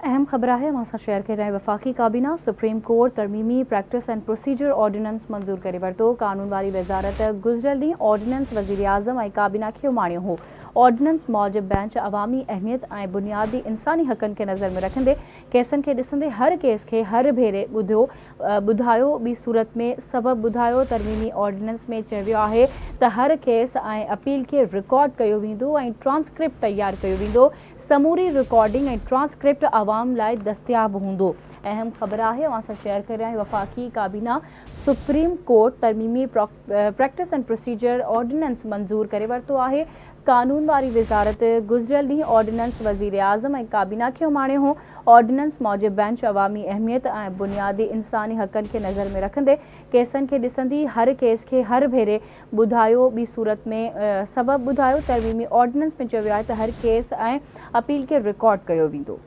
अहम ख़बर है असां शेयर कर रहे हैं। वफाकी काबीना सुप्रीम कोर्ट तरमीमी प्रैक्टिस एंड प्रोसीजर ऑर्डिनेंस मंजूर करे वरतो। कानून वारी वज़ारत गुज़िरियल ॾींहुं ऑर्डिनेंस वज़ीर आज़म ऐं काबीना खे उमाणियो हो। ऑर्डिनेंस मौजिब बेंच अवामी अहमियत ऐं बुनियादी इंसानी हक़नि खे नज़र में रखंदे केसनि खे ॾिसंदे हर केस खे हर भेरे ॿुधायो ॿी सूरत में सबब ॿुधायो। तरमीमी ऑर्डिनेंस में चयो वियो आहे त हर केस ऐं अपील खे रिकॉर्ड कयो वेंदो ऐं ट्रांसक्रिप्ट तैयार कयो वेंदो। समूरी रिकॉर्डिंग ऐं ट्रांसक्रिप्ट आवाम लाइ दस्तियाब हूंदो। अहम ख़बर है असां शेयर कर रहे हैं। वफाकी काबीना सुप्रीम कोर्ट तरमीमी प्रैक्टिस एंड प्रोसीजर ऑर्डिनेंस मंजूर करे वरतो आहे। कानून वारी वज़ारत गुज़िरियल ॾींहुं ऑर्डिनेंस वज़ीर आज़म ऐं काबीना खे उमाणियो हो। ऑर्डिनेंस मौजिब बेंच अवामी अहमियत ऐं बुनियादी इंसानी हक़नि खे नज़र में रखंदे केसनि खे ॾिसंदी हर केस खे हर भेरे ॿुधायो ॿी सूरत में सबब ॿुधायो। तरमीमी ऑर्डिनेंस में चयो वियो आहे त हर केस ऐं अपील खे रिकॉर्ड कयो वेंदो।